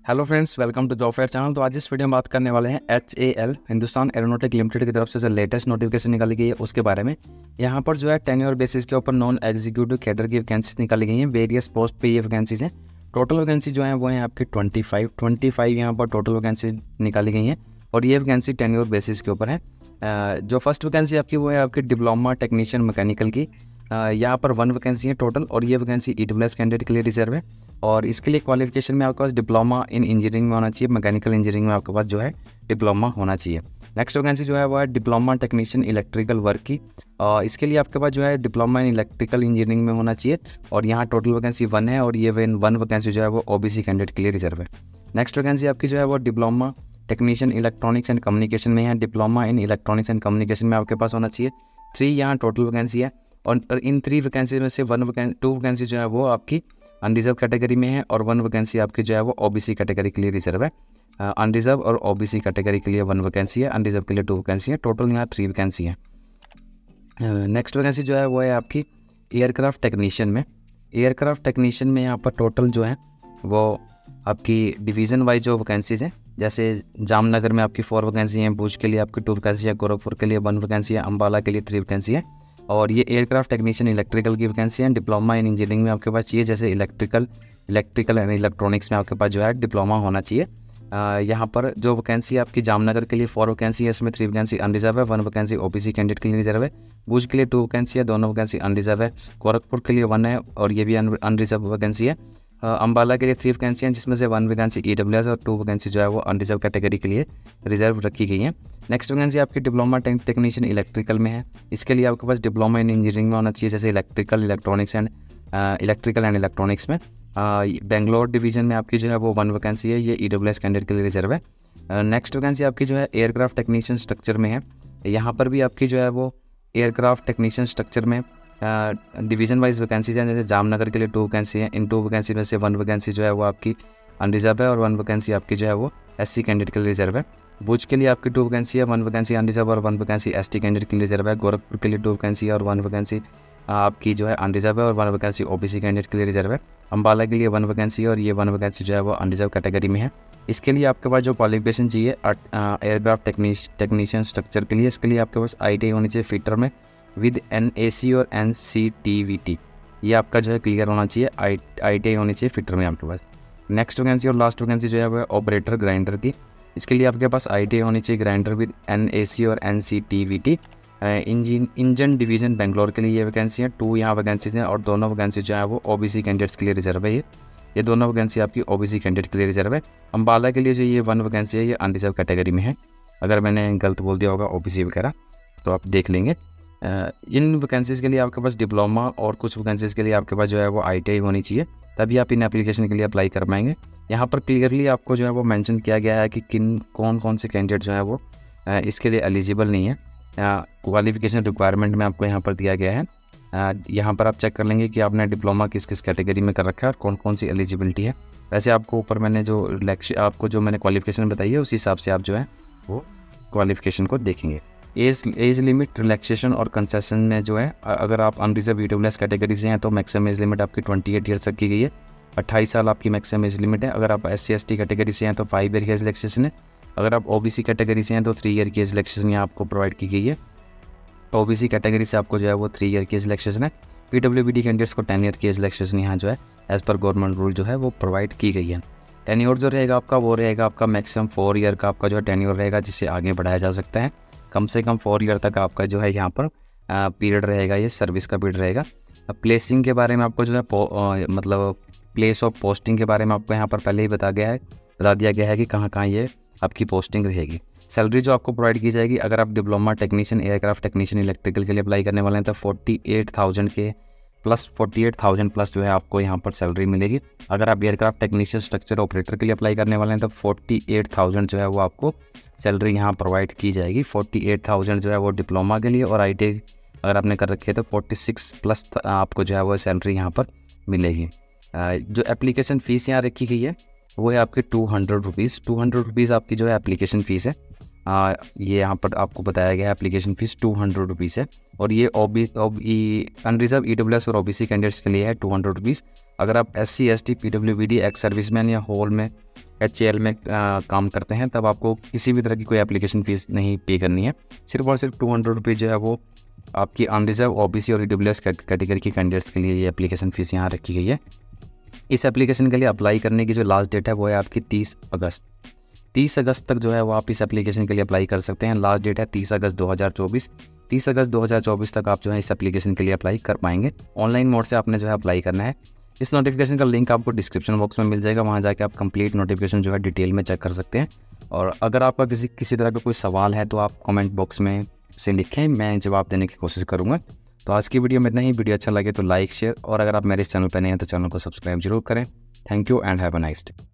Hello friends, welcome to job fair channel. तो आज इस वीडियो में बात करने वाले हैं HAL हिंदुस्तान एरोनॉटिक लिमिटेड की तरफ से जो लेटेस्ट नोटिफिकेशन निकाली गई है उसके बारे में। यहाँ पर जो है टेन्योर बेसिस के ऊपर नॉन एग्जीक्यूटिव कैडर की वैकेंसीज निकाली गई हैं। वेरियस पोस्ट पे ये वैकेंसीज हैं। टोटल वैकेंसी जो है वो है आपकी 25 यहाँ पर टोटल वैकेंसी निकाली गई हैं और ये वैकेंसी टेन्योर बेसिस के ऊपर है। जो फर्स्ट वैकेंसी आपकी वो है आपकी डिप्लोमा टेक्नीशियन मैकेनिकल की। यहाँ पर 1 वैकेंसी है टोटल और ये वैकेंसी EWS कैंडिडेट के लिए रिजर्व है। और इसके लिए क्वालिफिकेशन में आपके पास डिप्लोमा इन इंजीनियरिंग में होना चाहिए, मैकेनिकल इंजीनियरिंग में आपके पास जो है डिप्लोमा होना चाहिए। नेक्स्ट वैकेंसी जो है वो है डिप्लोमा टेक्नीशियन इलेक्ट्रिकल वर्क की। इसके लिए आपके पास जो है डिप्लोमा इन इलेक्ट्रिकल इंजीनियरिंग में होना चाहिए और यहाँ टोटल वैकेंसी 1 है और ये 1 वैकेंसी जो है वो OBC कैंडिडेट के लिए रिजर्व है। नेक्स्ट वैकेंसी आपकी जो है वो diploma technician electronics and communication में है। Diploma in electronics and communication में आपके पास होना चाहिए। 3 यहाँ टोटल वैकेंसी है और इन 3 वैकेंसी में से 2 वैकेंसी जो है वो आपकी अनरिजर्व कैटेगरी में है और 1 वैकेंसी आपकी जो है वो OBC कैटेगरी के लिए रिजर्व है। अनरिजर्व और OBC कैटेगरी के लिए 1 वैकेंसी है, अनरिजर्व के लिए 2 वैकेंसी है। टोटल यहाँ 3 वैकेंसी है। नेक्स्ट वैकेंसी जो है वो है आपकी एयरक्राफ्ट टेक्नीशियन में। एयरक्राफ्ट टेक्नीशियन में यहाँ पर टोटल जो है वो आपकी डिवीज़न वाइज जो वैकेंसीज़ हैं, जैसे जामनगर में आपकी 4 वैकेंसी हैं, भुज के लिए आपकी 2 वैकेंसी है, गोरखपुर के लिए 1 वैकेंसी है, अम्बाला के लिए 3 वैकेंसी है। और ये एयरक्राफ्ट टेक्नीशियन इलेक्ट्रिकल की वैकेंसी है। डिप्लोमा इन इंजीनियरिंग में आपके पास चाहिए, जैसे इलेक्ट्रिकल एंड इलेक्ट्रॉनिक्स में आपके पास जो है डिप्लोमा होना चाहिए। यहाँ पर जो वैकेंसी आपकी जामनगर के लिए 4 वैकेंसी है, इसमें 3 वैकेंसी अनरिजर्व है, 1 वैकेंसी OBC कैंडिडेट के लिए रिजर्व है। भुज के लिए 2 वैकेंसी है, दोनों वैकेंसी अनरिजर्व है। गोरखपुर के लिए 1 है और ये भी अनरिजर्व वैकेंसी है। अम्बाला के लिए 3 वैकेंसी हैं, जिसमें से 1 वैकेंसी EWS और 2 वैकेंसी जो है वो अनरिजर्व कैटेगरी के लिए रिजर्व रखी गई हैं। नेक्स्ट वैकेंसी आपकी डिप्लोमा टेक्नीशियन इलेक्ट्रिकल में है। इसके लिए आपके पास डिप्लोमा इन इंजीनियरिंग में होना चाहिए, जैसे इलेक्ट्रिकल एंड इलेक्ट्रॉनिक्स में। बेंगलोर डिवीजन में आपकी जो है वो 1 वैकेंसी है, ये EWS कैंडिडेट के लिए रिजर्व है। नेक्स्ट वैकेंसी आपकी जो है एयरक्राफ्ट टेक्नीशियन स्ट्रक्चर में है। यहाँ पर भी आपकी जो है वो एयरक्राफ्ट टेक्नीशियन स्ट्रक्चर में डिवीज़न वाइज वैकेंसीज हैं, जैसे जामनगर के लिए 2 वैकेंसी हैं। इन 2 वैकेंसी में से 1 वैकेंसी जो है वो आपकी अनरिजर्व है और 1 वैकेंसी आपकी जो है वो SC कैंडिडेट के लिए रिजर्व है। भुज के लिए आपकी 2 वैकेंसी है, 1 वैकेंसी अनरिजर्व और 1 वैकेंसी ST कैंडिडेट के लिए रिजर्व है। गोरखपुर के लिए 2 वैकेंसी है और 1 वैकेंसी आपकी जो है अनरिजर्व है और 1 वैकेंसी OBC कैंडिडेट के लिए रिजर्व है। अम्बाला के लिए 1 वैकेंसी और ये 1 वैकेंसी जो है वो अनरिजर्व कैटेगरी में है। इसके लिए आपके पास जो क्वालिफिकेशन चाहिए एयरक्राफ्ट टेक्नीशियन स्ट्रक्चर के लिए, इसके लिए आपके पास ITI होनी चाहिए फिटर में विद NAC और NCTVT। ये आपका जो है क्लियर होना चाहिए। ITI होनी चाहिए फिटर में आपके पास। नेक्स्ट वैकेंसी और लास्ट वैकेंसी जो है वो ऑपरेटर ग्राइंडर की। इसके लिए आपके पास ITI होनी चाहिए ग्राइंडर विद NAC और NCTVT। इंजन डिवीज़न बेंगलोर के लिए ये वैकेंसी है। 2 यहाँ वैकेंसीज हैं और दोनों वैकेंसी जो है वो OBC कैंडिडेट्स के लिए रिजर्व है। ये दोनों वैकेंसी आपकी OBC कैंडिडेट के लिए रिजर्व है। अम्बाला के लिए जो ये 1 वैकेंसी है, ये अनरिजर्व कैटेगरी में है। अगर मैंने गलत बोल दिया होगा OBC वगैरह तो आप देख लेंगे। इन वैकेंसीज़ के लिए आपके पास डिप्लोमा और कुछ वैकेंसीज़ के लिए आपके पास जो है वो ITI होनी चाहिए, तभी आप इन एप्लीकेशन के लिए अप्लाई कर पाएंगे। यहाँ पर क्लियरली आपको जो है वो मेंशन किया गया है कि कौन से कैंडिडेट जो है वो इसके लिए एलिजिबल नहीं है। क्वालिफिकेशन रिक्वायरमेंट में आपको यहाँ पर दिया गया है। यहाँ पर आप चेक कर लेंगे कि आपने डिप्लोमा किस किस कैटेगरी में कर रखा है और कौन सी एलिजिबिलिटी है। वैसे आपको ऊपर मैंने जो मैंने क्वालिफिकेशन बताई है उसी हिसाब से आप जो है वो क्वालिफिकेशन को देखेंगे। एज लिमिट रिलैक्सेशन और कंसेशन में जो है, अगर आप अनरिजर्व EWS कैटेगरी से हैं तो मैक्सिमम एज लिमिट आपकी 28 ईयर्स तक की गई है। 28 साल आपकी मैक्सिमम एज लिमिट है। अगर आप SC ST कैटेगरी से हैं तो 5 ईयर की एज रिलैक्सेशन है। अगर आप OBC कैटेगरी से हैं तो 3 ईयर की एज रिलैक्सेशन यहाँ आपको प्रोवाइड की गई है। OBC कैटेगरी से आपको जो है वो 3 ईयर की एज रिलैक्सेशन है। PWBD कैंडिडेट्स को 10 ईयर की एज रिलैक्सेशन यहाँ जो है एज़ पर गवर्नमेंट रूल जो है वो प्रोवाइड की गई है। टेन्योर जो रहेगा आपका वो रहेगा आपका मैक्सिमम 4 ईयर का आपका जो है टेन्योर रहेगा, जिससे आगे बढ़ाया जा सकता है। कम से कम 4 ईयर तक आपका जो है यहाँ पर पीरियड रहेगा, ये सर्विस का पीरियड रहेगा। प्लेसिंग के बारे में आपको जो है मतलब प्लेस ऑफ पोस्टिंग के बारे में आपको यहाँ पर पहले ही बता दिया गया है कि कहाँ ये आपकी पोस्टिंग रहेगी। सैलरी जो आपको प्रोवाइड की जाएगी, अगर आप diploma technician aircraft technician electrical के लिए अप्लाई करने वाले हैं तो 48,000 प्लस जो है आपको यहाँ पर सैलरी मिलेगी। अगर आप एयरक्राफ्ट टेक्नीशियन स्ट्रक्चर ऑपरेटर के लिए अप्लाई करने वाले हैं तो 48,000 जो है वो आपको सैलरी यहाँ प्रोवाइड की जाएगी। 48,000 जो है वो डिप्लोमा के लिए और ITI अगर आपने कर रखी है तो 46 प्लस आपको जो है वो सैलरी यहाँ पर मिलेगी। जो एप्लीकेशन फ़ीस यहाँ रखी गई है वो है आपकी 200 रुपीज़। 200 रुपीज़ आपकी जो है एप्लीकेशन फ़ीस है। ये यहाँ पर आपको बताया गया है एप्लीकेशन फ़ीस 200 रुपीज़ है। और ये अनरिजर्व EWS और OBC कैंडिडेट्स के लिए है 200 रुपीज़। अगर आप SC ST PWD ex serviceman या हॉल में HAL में काम करते हैं तब आपको किसी भी तरह की कोई एप्लीकेशन फ़ीस नहीं पे करनी है। सिर्फ और सिर्फ 200 रुपीज़ जो है वो आपकी अनरिजर्व OBC और EWS कैटेगरी के कैंडिडेट्स के लिए ये एप्लीकेशन फ़ीस यहाँ रखी गई है। इस एप्लीकेशन के लिए अप्लाई करने की जो लास्ट डेट है वो है आपकी 30 अगस्त। 30 अगस्त तक जो है वो आप इस एप्लीकेशन के लिए अप्लाई कर सकते हैं। लास्ट डेट है 30 अगस्त 2024। 30 अगस्त 2024 तक आप जो है इस एप्लीकेशन के लिए अप्लाई कर पाएंगे। ऑनलाइन मोड से आपने जो है अप्लाई करना है। इस नोटिफिकेशन का लिंक आपको डिस्क्रिप्शन बॉक्स में मिल जाएगा, वहाँ जाके आप कंप्लीट नोटिफिकेशन जो है डिटेल में चेक कर सकते हैं। और अगर आपका किसी तरह का कोई सवाल है तो आप कमेंट बॉक्स में उसे लिखें, मैं जवाब देने की कोशिश करूँगा। तो आज की वीडियो में इतना ही। वीडियो अच्छा लगे तो लाइक शेयर, और अगर आप मेरे इस चैनल पर नए हैं तो चैनल को सब्सक्राइब जरूर करें। Thank you and have a nice day.